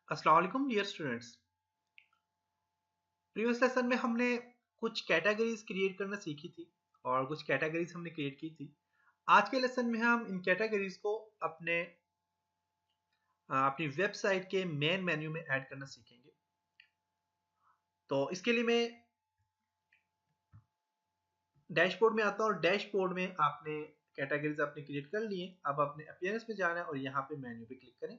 अस्सलाम वालेकुम dear students. Previous lesson में हमने कुछ कैटेगरीज क्रिएट करना सीखी थी और कुछ कैटेगरीज हमने क्रिएट की थी। आज के लेसन में हम इन कैटेगरीज को अपनी वेबसाइट के मेन मेन्यू में ऐड करना सीखेंगे। तो इसके लिए मैं डैशबोर्ड में आता हूँ और डैशबोर्ड में आपने कैटेगरीज आपने क्रिएट कर लिए। अब अपने अपीयरेंस में जाना है और यहाँ पे मेन्यू पे क्लिक करें।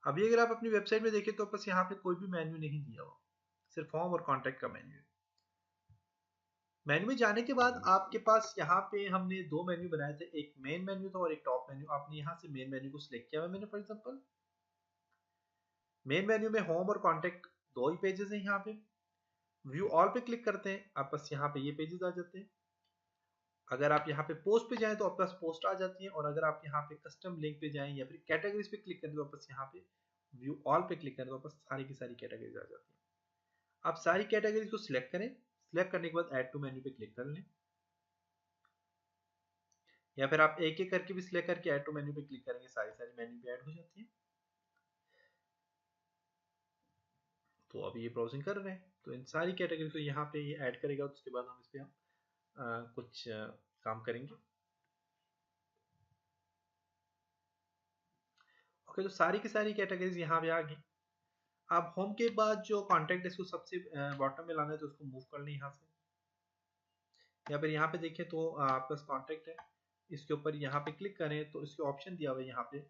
अभी अगर आप अपनी वेबसाइट में देखें तो बस यहाँ पे कोई भी मेन्यू नहीं दिया हुआ, सिर्फ फॉर्म और कॉन्टैक्ट का मेन्यू है। मेन्यू में जाने के बाद आपके पास यहाँ पे हमने दो मेन्यू बनाए थे, एक मेन मेन्यू था और एक टॉप मेन्यू। आपने यहाँ से मेन मेन्यू को सिलेक्ट किया हुआ मैंने। फॉर एग्जांपल मेन मेन्यू में होम और कॉन्टैक्ट दो ही पेजेस हैं। यहाँ पे व्यू ऑल पे क्लिक करते हैं, आप बस यहाँ पे ये पेजेस आ जाते हैं। अगर आप यहाँ पे पोस्ट पे जाएं तो आपके पास पोस्ट आ जाती है, और अगर आप यहाँ पे कस्टम लिंक पे जाएं या फिर कैटेगरीज पे क्लिक करें तो आप बस यहाँ पे व्यू ऑल पे क्लिक करें तो आपके पास सारी की सारी कैटेगरीज आ जाती है। आप सारी कैटेगरीज को सिलेक्ट करें, सिलेक्ट करने के बाद ऐड टू मेन्यू पे क्लिक कर लें, या फिर आप एक एक करके भी सिलेक्ट करके ऐड टू मेन्यू पे क्लिक करेंगे, सारी सारी मेन्यू पे ऐड हो जाती है। तो अभी ये ब्राउजिंग कर रहे हैं तो इन सारी कैटेगरी को यहाँ पे ये ऐड करेगा, तो उसके बाद हम इस पे हम कुछ काम करेंगे। ओके, तो सारी की सारी कैटेगरीज यहाँ पे आ गई। अब होम के बाद जो कॉन्टैक्ट है इसको सबसे बॉटम में लाना है, तो उसको मूव कर लें यहाँ से। या फिर यहाँ पे देखें तो आपका कॉन्टैक्ट है, इसके ऊपर यहाँ पे क्लिक करें तो इसके ऑप्शन दिया हुआ है यहाँ पे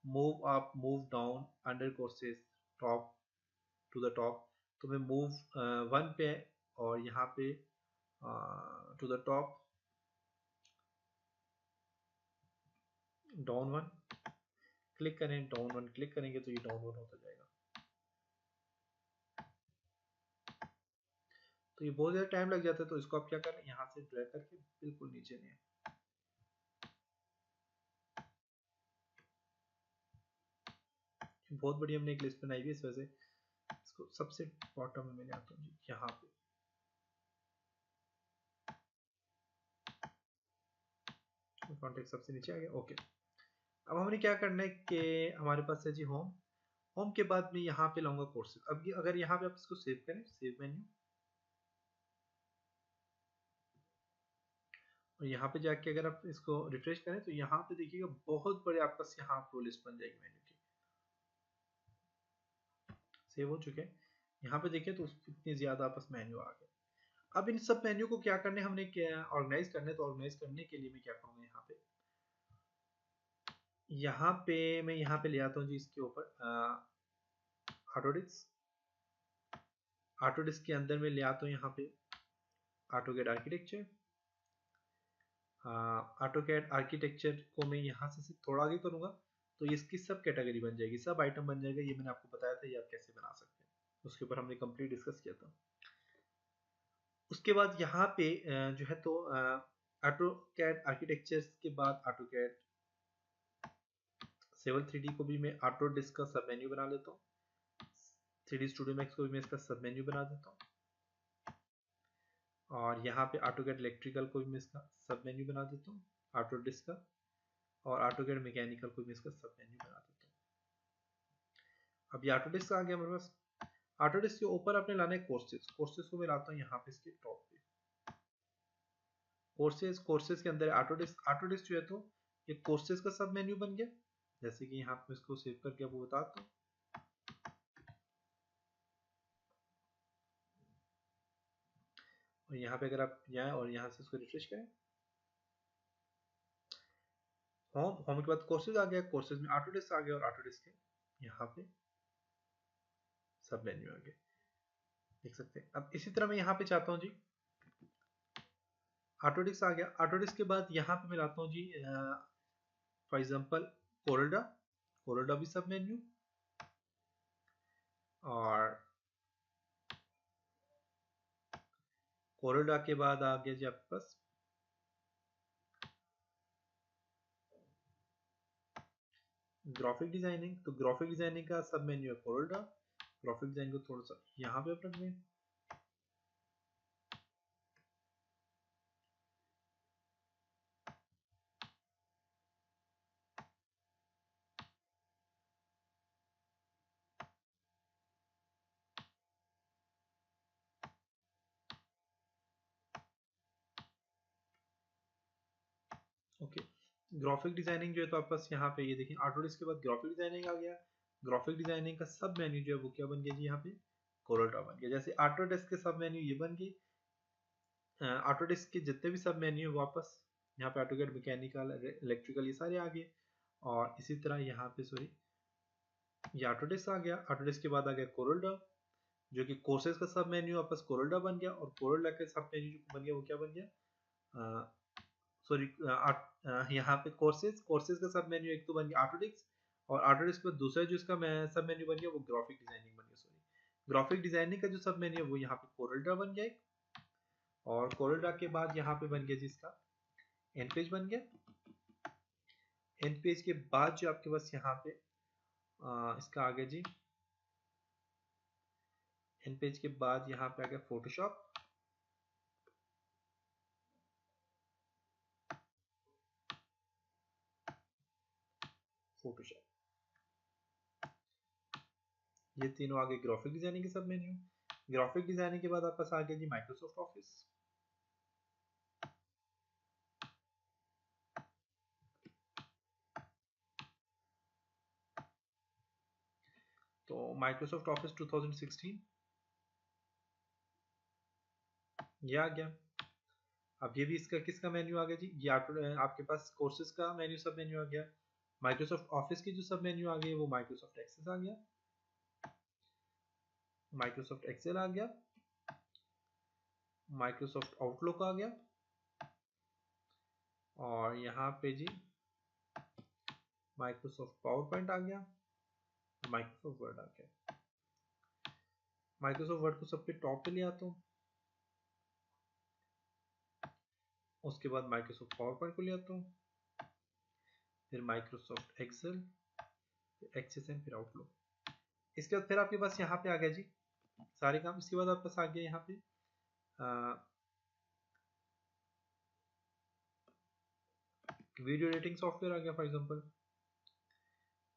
move up, move down, under courses, top to the top. तो मैं मूव वन पे और यहाँ पे to the top, down one click करें, डाउन वन क्लिक करेंगे तो ये डाउन वन होता जाएगा। तो ये बहुत ज़्यादा टाइम लग जाता है, तो इसको आप क्या करें, यहाँ से ड्रैग करके बिल्कुल नीचे लें। बहुत बड़ी हमने एक लिस्ट बनाई हुई है, इस वजह से इसको सबसे बॉटम में मैंने आता हूँ जी यहाँ पे। कॉन्टेक्ट सबसे नीचे आ गया। ओके, अब हमने क्या करना है कि हमारे पास है जी होम। होम के बाद मैं यहाँ पे लाऊंगा कोर्सेज। अब ये अगर यहाँ पे आप इसको सेव करें, सेव मेन्यू, और यहाँ पे जाके अगर आप इसको रिफ्रेश करें तो यहाँ पे देखिएगा बहुत बड़े आपके पास यहाँ आपको लिस्ट बन जाएगी मेन्यू की। सेव हो चुके हैं। यहाँ पे देखिए तो इतनी ज्यादा आपस मेन्यू आ गए। अब इन सब मेन्यू को क्या करने, हमने क्या ऑर्गेनाइज करने, तो ऑर्गेनाइज करने के लिए मैं क्या करूँगा, यहाँ पे मैं यहाँ पे ले आता हूँ जी इसके ऊपर ऑटोडिस्क के अंदर में ले आता हूँ यहाँ पे ऑटोकैड आर्किटेक्चर। ऑटोकैड आर्किटेक्चर को मैं यहाँ से थोड़ा आगे करूँगा तो ये इसकी सब कैटेगरी बन जाएगी, सब आइटम बन जाएगा। ये मैंने आपको बताया था ये आप कैसे बना सकते हैं, उसके ऊपर हमने कंप्लीट डिस्कस किया था। उसके बाद यहाँ पे जो है तो ऑटोकैड आर्किटेक्चर के बाद ऑटोकैड सेवल 3D को भी मैं ऑटोडिस्क का सब मेन्यू बना लेता हूँ। 3D स्टूडियो मैक्स को भी मैं इसका सब मेन्यू बना देता हूँ, और यहाँ पे ऑटोकैड इलेक्ट्रिकल को भी मैं इसका सब मेन्यू बना देता हूँ ऑटोडिस्क का, और ऑटोकैड मैकेनिकल को भी इसका सब मेन्यू बना देता हूँ। अब ये ऑटोडिस्क आ गया हमारे पास। ऑटोडिस्क के ऊपर आपने लाना है कोर्सेज। कोर्सेज को मैं लाता हूँ यहाँ पे इसके टॉप पे। कोर्सेज, कोर्सेज के अंदर ऑटोडिस्क। ऑटोडिस्क जो है तो ये कोर्सेज का सब मेन्यू बन गया। जैसे कि यहाँ पे इसको सेव करके आपको बताता हूँ। और यहाँ पे अगर आप जाएं और यहाँ से इसको रिफ्रेश करें, होम, होम के बाद कोर्सेज आ गया, कोर्सेज में ऑटोडिस्क आ गया, और ऑटोडिस्क के यहाँ पे सब मेन्यू आ गया, देख सकते हैं। अब इसी तरह मैं यहाँ पे चाहता हूँ जी ऑटोडिस्क आ गया। ऑटोडिस्क के बाद यहाँ पे मैं लाता हूँ जी फॉर एग्जांपल कोरोडा, कोरोडा भी सब मेन्यू, और कोरोडा के बाद आ गया जी आपके पास ग्राफिक डिजाइनिंग। तो ग्राफिक डिजाइनिंग का सब मेन्यू है कोरोडा। ग्राफिक डिजाइन को थोड़ा सा यहाँ पे रख दें। ओके, ग्राफिक डिजाइनिंग जो है तो आपके पास यहाँ पे ये देखिए ऑटोडेस्क के बाद ग्राफिक डिजाइनिंग आ गया। ग्राफिक डिजाइनिंग का सब मेन्यू जो है वो क्या बन गया जी, यहाँ पे कोरल ड्रॉ बन गया। जैसे ऑटोडेस्क के सब मेन्यू ये बन गए, ऑटोडेस्क के जितने भी सब मेन्यू है वापस यहाँ पे ऑटोकैड मैकेनिकल इलेक्ट्रिकल ये सारे आ गए। और इसी तरह यहाँ पे सॉरी ये ऑटोडेस्क आ गया। ऑटोडेस्क के बाद आ गया कोरल ड्रॉ, जो कि कोर्सेज का सब मेन्यू वापस कोरल ड्रॉ बन गया। और कोरल ड्रॉ का सब मेन्यू जो बन गया वो क्या बन गया, सॉरी यहाँ पे कोर्सेज कोर्सेज का सब मेन्यू एक तो बन गया ऑटोडेस्क, और ऑटोडेस्क पे दूसरा जो इसका सब मेन्यू बन गया वो ग्राफिक डिजाइनिंग बन गया। सॉरी, ग्राफिक डिजाइनिंग का जो सब मेन्यू है वो यहाँ पे कोरल ड्रॉ बन गया एक। और कोरल ड्रॉ के बाद यहाँ पे बन गया जिसका एंड पेज बन गया। एंड पेज के बाद जो आपके पास यहाँ पे इसका आ गया जी, एंड पेज के बाद यहाँ पे आ गया फोटोशॉप। फोटोशॉप ये तीनों आ गए ग्राफिक डिजाइनिंग के सब मेन्यू। ग्राफिक डिजाइनिंग के बाद आपके पास आ गया जी माइक्रोसॉफ्ट ऑफिस। तो माइक्रोसॉफ्ट ऑफिस 2016 ये आ गया। अब ये भी इसका किसका मेन्यू आ गया जी, ये आपके पास कोर्सेज का मेन्यू सब मेन्यू आ गया। माइक्रोसॉफ्ट ऑफिस की जो सब मेन्यू आ गए वो माइक्रोसॉफ्ट एक्सेस आ गया, माइक्रोसॉफ्ट एक्सेल आ गया, माइक्रोसॉफ्ट आउटलुक आ गया, और यहाँ पे जी माइक्रोसॉफ्ट पावर पॉइंट आ गया, माइक्रोसॉफ्ट वर्ड आ गया। माइक्रोसॉफ्ट वर्ड को सबके टॉप पे ले आता हूँ, उसके बाद माइक्रोसॉफ्ट पावर पॉइंट को ले आता हूँ, फिर माइक्रोसॉफ्ट एक्सेल, एक्सेस एंड फिर आउटलुक। इसके बाद फिर आपके पास यहाँ पे आ गया जी सारे काम। इसके बाद आपके पास आ गया यहाँ पे वीडियो एडिटिंग सॉफ्टवेयर आ गया। फॉर एग्जांपल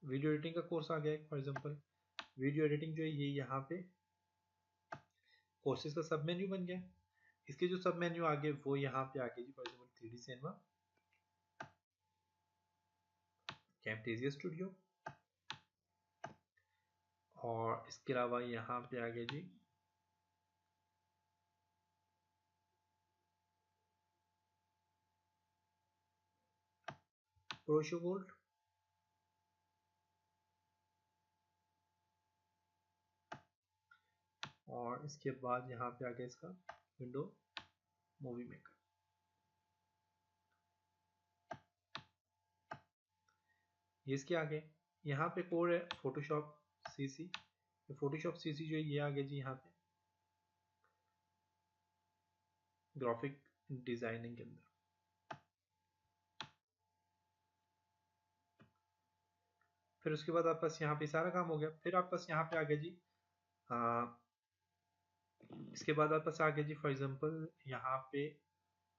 वीडियो एडिटिंग का कोर्स आ गया फॉर एग्जांपल। वीडियो एडिटिंग जो है ये यहाँ पे कोर्सेज का सब मेन्यू बन गया। इसके जो सब मेन्यू आ गए वो यहाँ पे आ गए जी। For example 3D cinema, Camtasia studio, और इसके अलावा यहाँ पे आ गया जी प्रोशो गोल्ड, और इसके बाद यहाँ पे आ गया इसका विंडो मूवी मेकर। ये इसके आगे यहाँ पे कोड है फोटोशॉप सीसी। फोटोशॉप सीसी जो है ये आ गया जी यहाँ पे ग्राफिक डिजाइनिंग के अंदर। फिर उसके बाद आपके पास यहाँ पे सारा काम हो गया। फिर आपके पास यहाँ पे आ गया जी इसके बाद आपके पास आ गया जी फॉर एग्जांपल यहाँ पे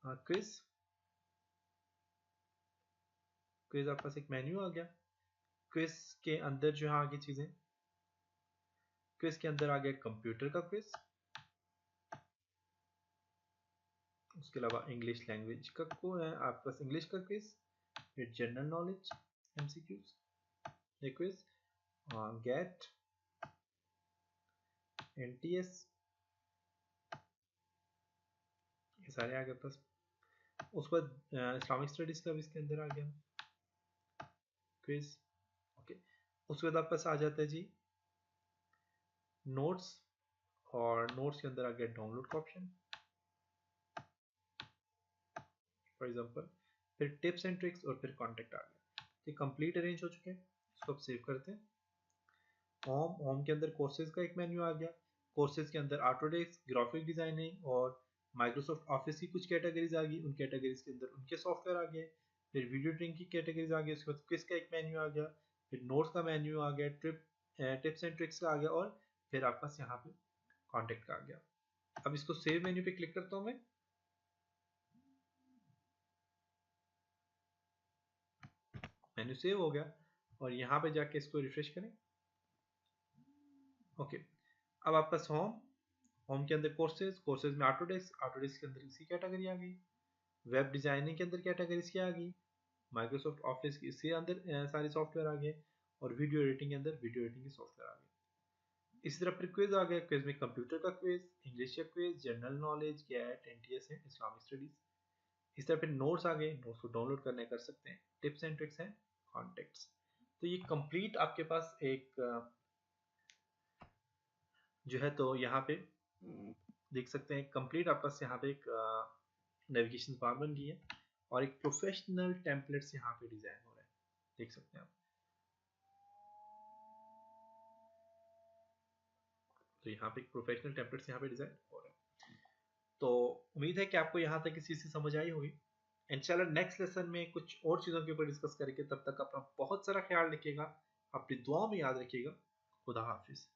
क्विज। क्विज आपके पास एक मेन्यू आ गया। क्विज के अंदर जो है आगे चीजें, क्विज के अंदर आ गया कंप्यूटर का क्विज, उसके अलावा इंग्लिश लैंग्वेज का को है आपके पास इंग्लिश का क्विज, फिर general knowledge MCQs quiz, GAT, NTS, ये सारे आ गए पास। उसके बाद इस्लामिक स्टडीज का भी इसके अंदर आ गया क्विज। ओके, उसके बाद आपके पास आ जाता है जी नोट्स, और नोट्स के अंदर आ गया डाउनलोड का ऑप्शन फॉर एग्जांपल, फिर टिप्स एंड ट्रिक्स, और फिर कॉन्टेक्ट आ गया। ये कंप्लीट अरेंज हो चुके हैं। इसको आप सेव करते हैं। होम के अंदर कोर्सेज का एक मेन्यू आ गया। कोर्सेज के अंदर ऑटोडेस्क, ग्राफिक डिजाइनिंग और माइक्रोसॉफ्ट ऑफिस की कुछ कैटेगरीज आ गई। उन कैटेगरीज के अंदर उनके सॉफ्टवेयर आ गए। फिर वीडियो एडिटिंग की कैटेगरीज आ गई। उसके बाद क्विज का एक मेन्यू आ गया, फिर नोट्स का मेन्यू आ गया, टिप्स एंड ट्रिक्स का आ गया, और फिर आपके पास यहाँ पे कॉन्टेक्ट का आ गया। अब इसको सेव मेन्यू पे क्लिक करता हूँ मैं। मेन्यू सेव हो गया, और यहाँ पे जाके इसको रिफ्रेश करें। ओके, अब आपका होम, होम के अंदर कोर्सेज, कोर्सेज में ऑटोडेस्क, ऑटोडेस्क के अंदर इसी कैटेगरी आ गई। वेब डिजाइनिंग के अंदर कैटेगरीज क्या आ गई, माइक्रोसॉफ्ट ऑफिस के इसके अंदर सारे सॉफ्टवेयर आ गए, और वीडियो एडिटिंग के अंदर वीडियो एडिटिंग के सॉफ्टवेयर आ गए। इसी तरह फिर क्विज आ गया, क्विज में कंप्यूटर का क्विज, इंग्लिश का quiz, general knowledge, GAT, NTS है, इस्लामिक स्टडीज। इस तरह फिर नोट्स आ गए, नोट्स को डाउनलोड करने कर सकते हैं, टिप्स एंड ट्रिक्स हैं, कॉन्टेक्ट्स। तो ये कंप्लीट आपके पास एक जो है, तो यहाँ पे देख सकते हैं कंप्लीट आपके पास यहाँ पे एक नेविगेशन बार बन गई है, और एक प्रोफेशनल टेम्पलेट्स यहाँ पे डिजाइन हो रहा है, देख सकते हैं आप। तो यहाँ पे एक प्रोफेशनल टेम्पलेट्स यहाँ पे डिजाइन हो रहा है। तो उम्मीद है कि आपको यहाँ तक इस चीज की समझ आई होगी। इंशाल्लाह नेक्स्ट लेसन में कुछ और चीज़ों के ऊपर डिस्कस करेंगे। तब तक अपना बहुत सारा ख्याल रखिएगा, अपनी दुआ में याद रखिएगा। खुदा हाफिज।